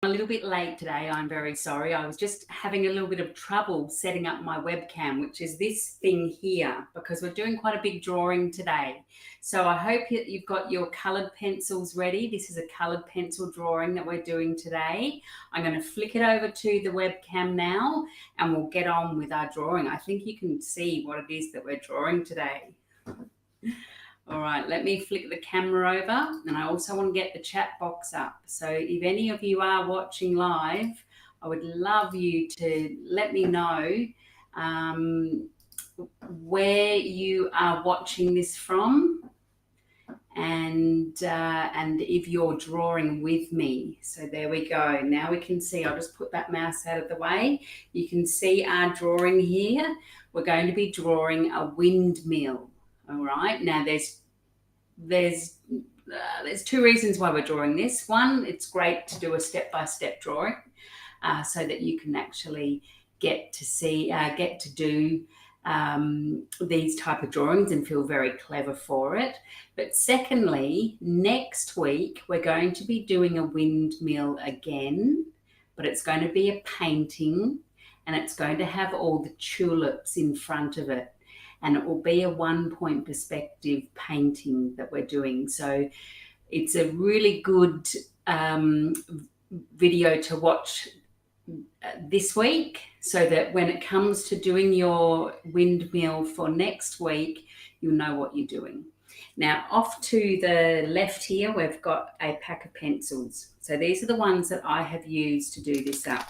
a little bit late today. I'm very sorry. I was just having a little bit of trouble setting up my webcam, which is this thing here, because we're doing quite a big drawing today. So I hope you've got your coloured pencils ready. This is a coloured pencil drawing that we're doing today. I'm going to flick it over to the webcam now and we'll get on with our drawing. I think you can see what it is that we're drawing today. All right, let me flick the camera over, and I also want to get the chat box up. So if any of you are watching live, I would love you to let me know where you are watching this from, and if you're drawing with me. So there we go. Now we can see. I'll just put that mouse out of the way. You can see our drawing here. We're going to be drawing a windmill. All right. Now there's two reasons why we're drawing this. One, it's great to do a step-by-step drawing, so that you can actually get to do these type of drawings and feel very clever for it. But secondly, next week we're going to be doing a windmill again, but it's going to be a painting, and it's going to have all the tulips in front of it. And it will be a one-point perspective painting that we're doing. So it's a really good video to watch this week, so that when it comes to doing your windmill for next week, you'll know what you're doing. Now, off to the left here, we've got a pack of pencils. So these are the ones that I have used to do this up.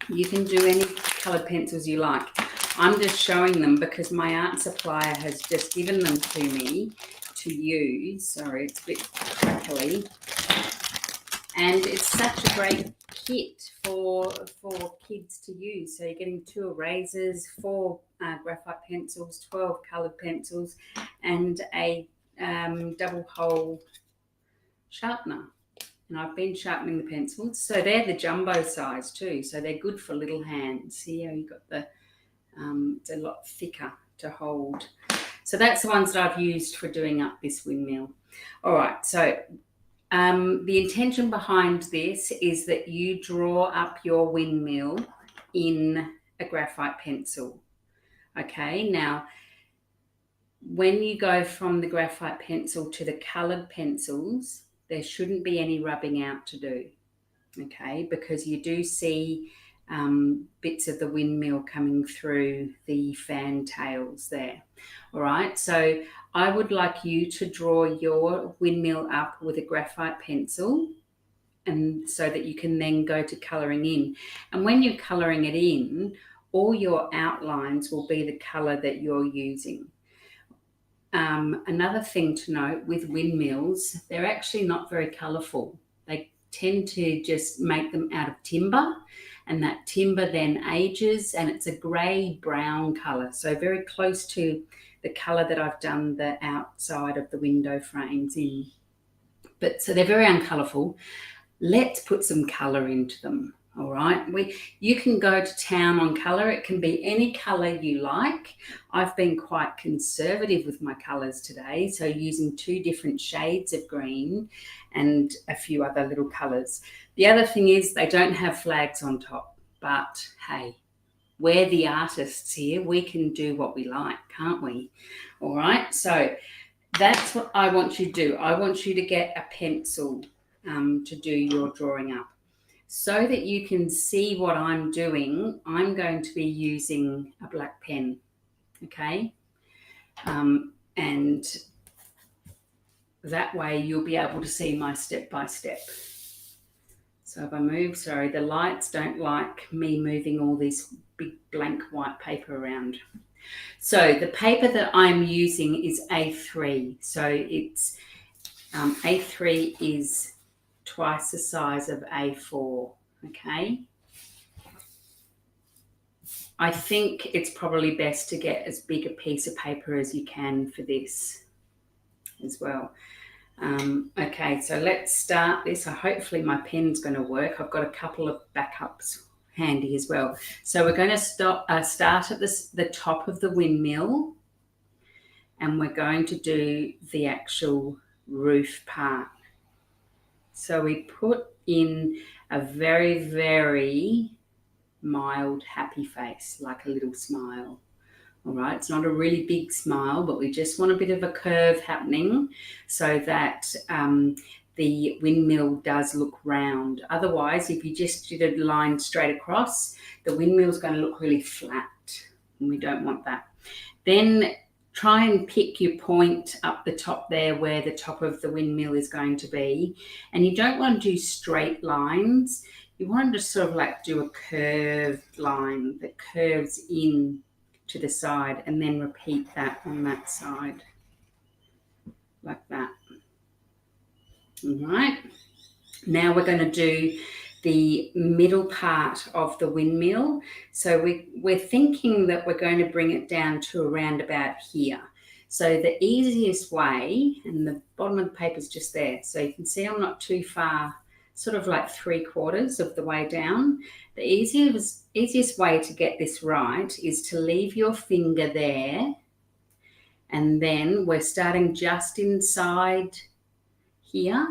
You can do any coloured pencils you like. I'm just showing them because my art supplier has just given them to me to use. Sorry, it's a bit crackly. And it's such a great kit for kids to use. So you're getting 2 erasers, 4 graphite pencils, 12 coloured pencils, and a double hole sharpener. And I've been sharpening the pencils. So they're the jumbo size too. So they're good for little hands. See how you've got the... it's a lot thicker to hold. So that's the ones that I've used for doing up this windmill. All right, so the intention behind this is that you draw up your windmill in a graphite pencil. Okay, now when you go from the graphite pencil to the coloured pencils, there shouldn't be any rubbing out to do, okay, because you do see bits of the windmill coming through the fan tails there. All right, so I would like you to draw your windmill up with a graphite pencil, and so that you can then go to colouring in. And when you're colouring it in, all your outlines will be the colour that you're using. Another thing to note with windmills, they're actually not very colourful. They tend to just make them out of timber, and that timber then ages, and it's a grey-brown colour, so very close to the colour that I've done the outside of the window frames in. But so they're very uncolourful. Let's put some colour into them, all right? You can go to town on colour. It can be any colour you like. I've been quite conservative with my colours today, so using 2 different shades of green and a few other little colours. The other thing is they don't have flags on top, but hey, we're the artists here. We can do what we like, can't we? All right, so that's what I want you to do. I want you to get a pencil to do your drawing up. So that you can see what I'm doing, I'm going to be using a black pen, okay? And that way you'll be able to see my step-by-step. So if I move, sorry, the lights don't like me moving all this big blank white paper around. So the paper that I'm using is A3. So it's A3 is twice the size of A4, okay? I think it's probably best to get as big a piece of paper as you can for this as well. Okay, so let's start this. Hopefully my pen's going to work. I've got a couple of backups handy as well. So we're going to start at the top of the windmill, and we're going to do the actual roof part. So we put in a very, very mild, happy face, like a little smile. All right, it's not a really big smile, but we just want a bit of a curve happening so that the windmill does look round. Otherwise, if you just did a line straight across, the windmill's going to look really flat, and we don't want that. Then try and pick your point up the top there where the top of the windmill is going to be. And you don't want to do straight lines. You want to just sort of like do a curved line that curves in to the side, and then repeat that on that side like that. All right, now we're going to do the middle part of the windmill. So we're thinking that we're going to bring it down to around about here. So the easiest way, and the bottom of the paper is just there, so you can see I'm not too far, sort of like 3/4 of the way down. The easiest way to get this right is to leave your finger there, and then we're starting just inside here,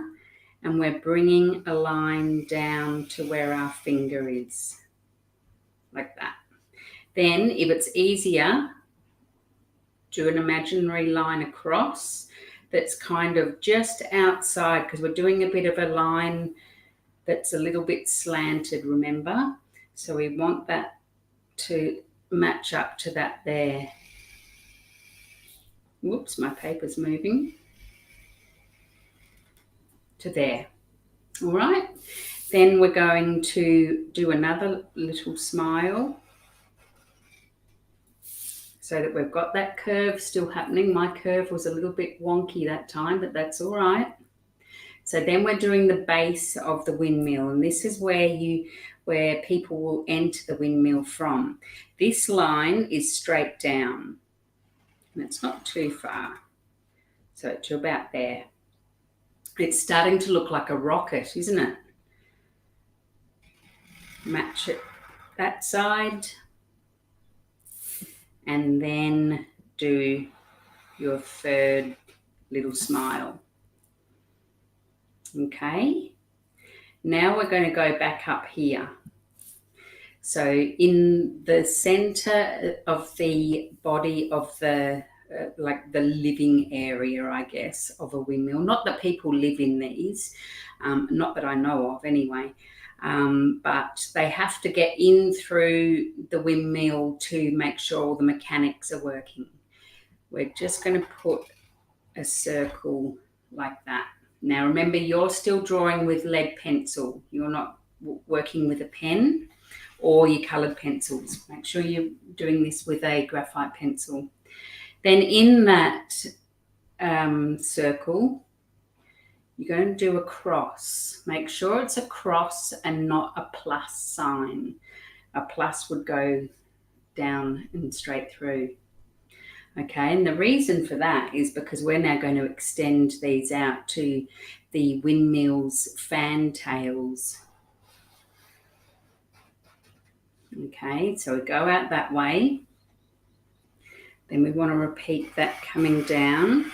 and we're bringing a line down to where our finger is, like that. Then if it's easier, do an imaginary line across that's kind of just outside, because we're doing a bit of a line that's a little bit slanted, remember? So we want that to match up to that there. Whoops, my paper's moving. To there. All right. Then we're going to do another little smile so that we've got that curve still happening. My curve was a little bit wonky that time, but that's all right. So then we're doing the base of the windmill, and this is where people will enter the windmill from. This line is straight down, and it's not too far, so to about there. It's starting to look like a rocket, isn't it? Match it that side, and then do your third little smile. Okay, now we're going to go back up here. So in the center of the body of the like the living area, I guess, of a windmill. Not that people live in these, not that I know of anyway, but they have to get in through the windmill to make sure all the mechanics are working. We're just going to put a circle like that. Now remember, you're still drawing with lead pencil. You're not working with a pen or your coloured pencils. Make sure you're doing this with a graphite pencil. Then in that circle, you're going to do a cross. Make sure it's a cross and not a plus sign. A plus would go down and straight through. Okay, and the reason for that is because we're now going to extend these out to the windmill's fan tails. Okay, so we go out that way. Then we want to repeat that coming down.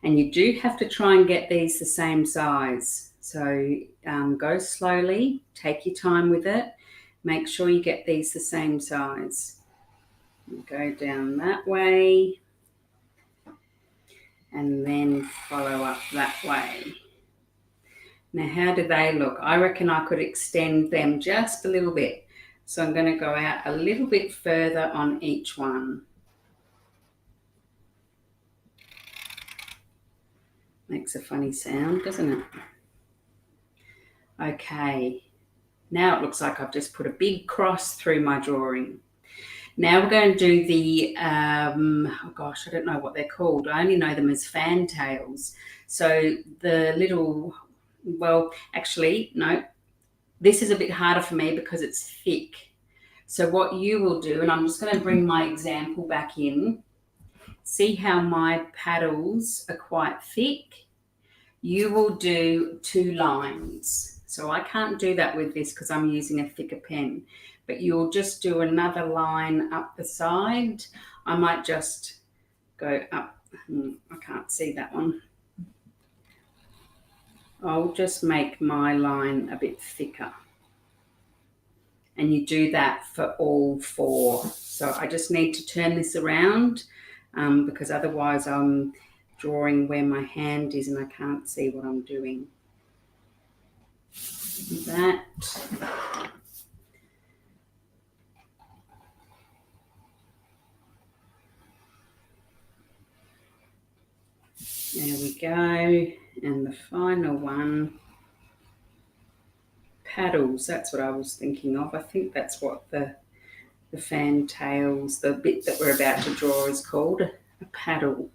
And you do have to try and get these the same size. So go slowly, take your time with it. Make sure you get these the same size. Go down that way and then follow up that way. Now, how do they look? I reckon I could extend them just a little bit. So I'm going to go out a little bit further on each one. Makes a funny sound, doesn't it? Okay, now it looks like I've just put a big cross through my drawing. Now we're going to do the, oh gosh, I don't know what they're called. I only know them as fantails. So the little, well, actually, no, this is a bit harder for me because it's thick. So what you will do, and I'm just going to bring my example back in. See how my paddles are quite thick? You will do 2 lines. So I can't do that with this because I'm using a thicker pen. But you'll just do another line up the side. I might just go up. I can't see that one. I'll just make my line a bit thicker. And you do that for all 4. So I just need to turn this around because otherwise I'm drawing where my hand is and I can't see what I'm doing. That. There we go. And the final one, paddles. That's what I was thinking of. I think that's what the fantails, the bit that we're about to draw is called a paddle.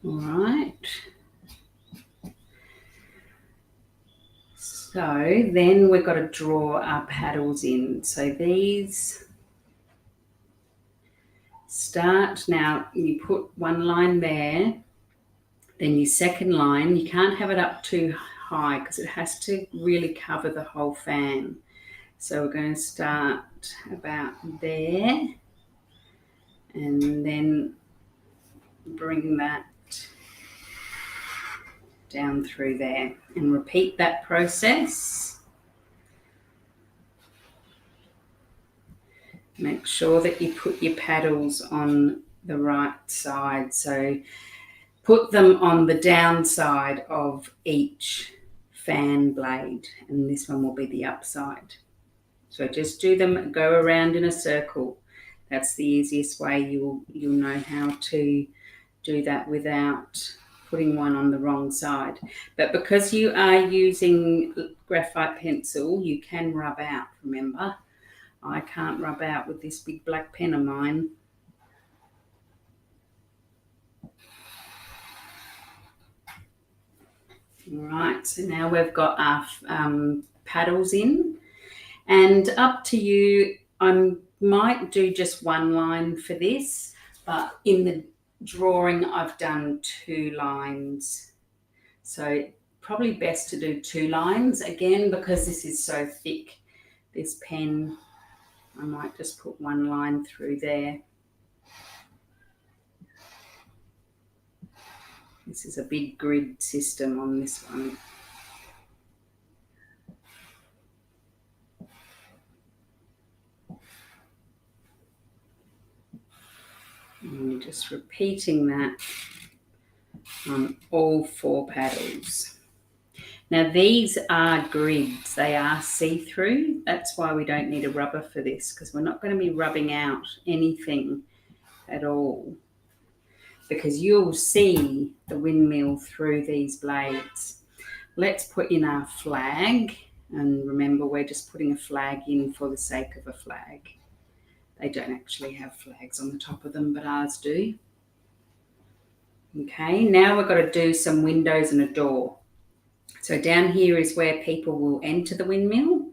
All right. So then we've got to draw our paddles in. So these start, now you put one line there, then your second line, you can't have it up too high because it has to really cover the whole fan. So we're going to start about there and then bring that down through there and repeat that process. Make sure that you put your paddles on the right side. So put them on the downside of each fan blade, and this one will be the upside. So just do them, go around in a circle. That's the easiest way you'll know how to do that without putting one on the wrong side. But because you are using graphite pencil, you can rub out, remember. I can't rub out with this big black pen of mine. All right, so now we've got our paddles in, and up to you. I might do just one line for this, but in the drawing I've done 2 lines. So probably best to do 2 lines again because this is so thick, this pen. I might just put 1 line through there. This is a big grid system on this one. And you're just repeating that on all 4 paddles. Now these are grids, they are see-through. That's why we don't need a rubber for this, because we're not going to be rubbing out anything at all, because you'll see the windmill through these blades. Let's put in our flag, and remember we're just putting a flag in for the sake of a flag. They don't actually have flags on the top of them, but ours do. Okay, now we've got to do some windows and a door. So down here is where people will enter the windmill.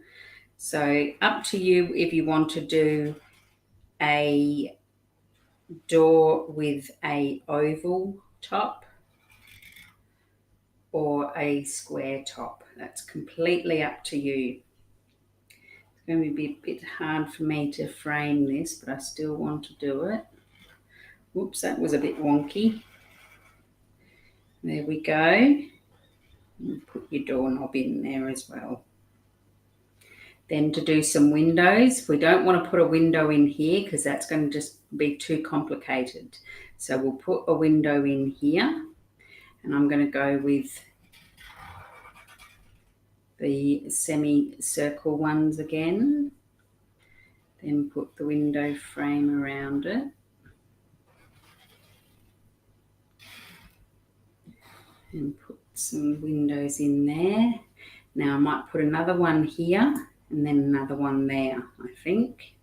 So up to you if you want to do a door with a oval top or a square top. That's completely up to you. It's going to be a bit hard for me to frame this, but I still want to do it. Whoops, that was a bit wonky. There we go. And put your doorknob in there as well. Then to do some windows, we don't want to put a window in here because that's going to just be too complicated. So we'll put a window in here, and I'm going to go with the semi-circle ones again. Then put the window frame around it. And put some windows in there. Now I might put another one here and then another one there, I think.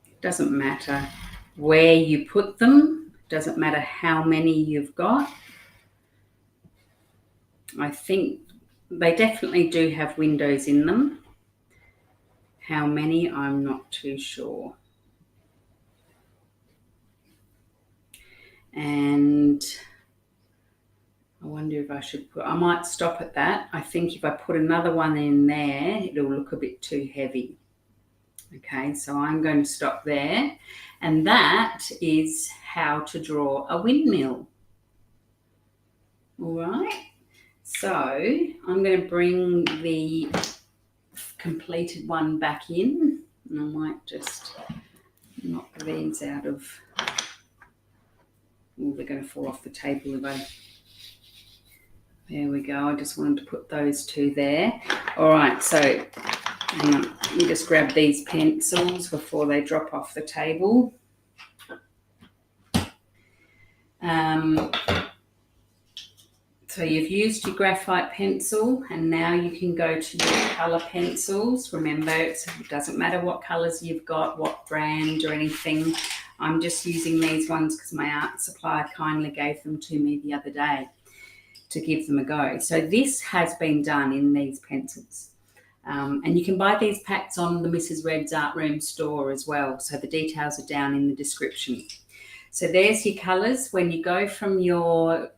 It doesn't matter where you put them. It doesn't matter how many you've got. I think they definitely do have windows in them. How many, I'm not too sure. And I wonder if I should I might stop at that. I think if I put another one in there, it'll look a bit too heavy. Okay, so I'm going to stop there. And that is how to draw a windmill. All right, so I'm going to bring the completed one back in, and I might just knock these out of, oh, they're going to fall off the table if I, there we go. I just wanted to put those two there. All right, so hang on, let me just grab these pencils before they drop off the table. So you've used your graphite pencil, and now you can go to your colour pencils. Remember, it doesn't matter what colours you've got, what brand or anything. I'm just using these ones because my art supplier kindly gave them to me the other day to give them a go. So this has been done in these pencils. And you can buy these packs on the Mrs. Red's Art Room store as well. So the details are down in the description. So there's your colours. When you go from your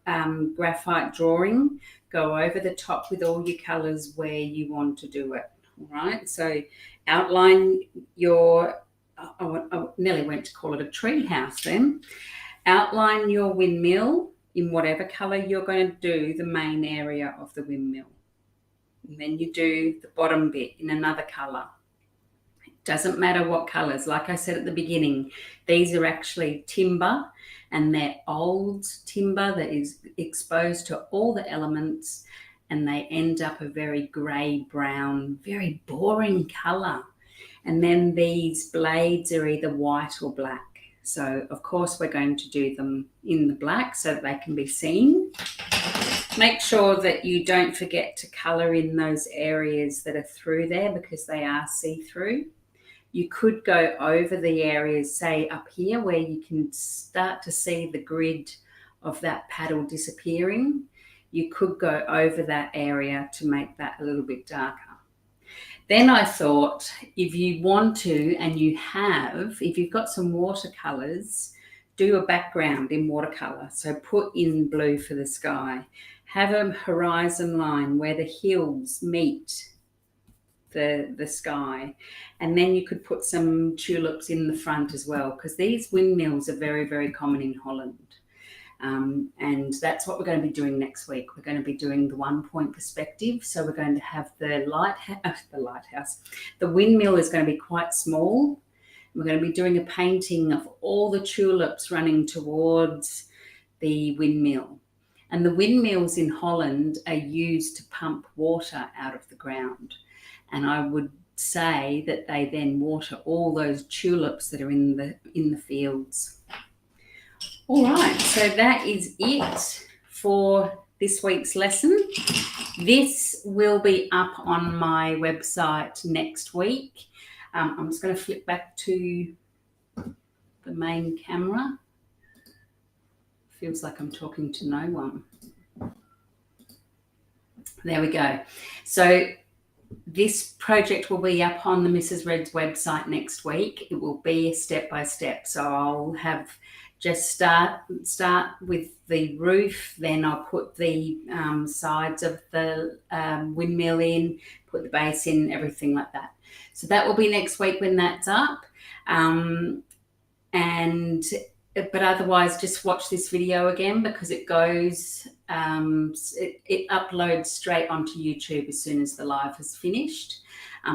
graphite drawing, go over the top with all your colours where you want to do it. All right, so outline your, I nearly went to call it a tree house then. Outline your windmill in whatever colour you're going to do the main area of the windmill. And then you do the bottom bit in another colour. Doesn't matter what colours. Like I said at the beginning, these are actually timber, and they're old timber that is exposed to all the elements, and they end up a very grey brown, very boring colour. And then these blades are either white or black. So of course we're going to do them in the black so that they can be seen. Make sure that you don't forget to colour in those areas that are through there, because they are see-through. You could go over the areas, say up here, where you can start to see the grid of that paddle disappearing. You could go over that area to make that a little bit darker. Then I thought, if you want to, and you have, if you've got some watercolours, do a background in watercolour. So put in blue for the sky. Have a horizon line where the hills meet the sky, and then you could put some tulips in the front as well, because these windmills are very, very common in Holland. And that's what we're going to be doing next week. We're going to be doing the 1 point perspective. So we're going to have the lighthouse. The windmill is going to be quite small. We're going to be doing a painting of all the tulips running towards the windmill. And the windmills in Holland are used to pump water out of the ground. And I would say that they then water all those tulips that are in the fields. All right, so that is it for this week's lesson. This will be up on my website next week. I'm just going to flip back to the main camera. Feels like I'm talking to no one. There we go. So this project will be up on the Mrs. Red's website next week. It will be step by step. So I'll have just start with the roof, then I'll put the sides of the windmill in, put the base in, everything like that. So that will be next week when that's up. But otherwise, just watch this video again, because it goes, it uploads straight onto YouTube as soon as the live is finished.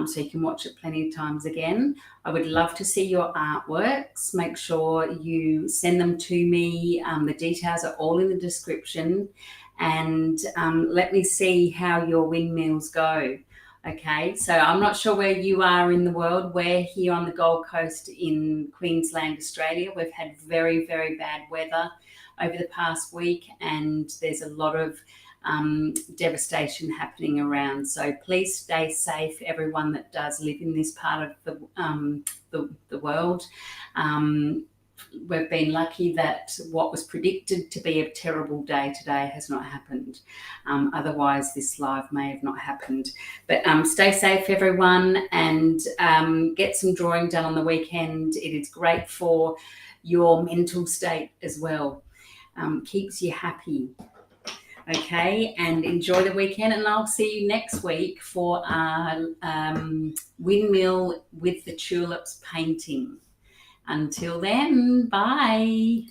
So you can watch it plenty of times again. I would love to see your artworks. Make sure you send them to me. The details are all in the description. And let me see how your windmills go. Okay, so I'm not sure where you are in the world. We're here on the Gold Coast in Queensland, Australia. We've had very, very bad weather over the past week, and there's a lot of devastation happening around. So please stay safe, everyone that does live in this part of the world. We've been lucky that what was predicted to be a terrible day today has not happened. Otherwise, this live may have not happened. But stay safe, everyone, and get some drawing done on the weekend. It is great for your mental state as well. Keeps you happy. Okay, and enjoy the weekend, and I'll see you next week for our windmill with the tulips painting. Until then, bye.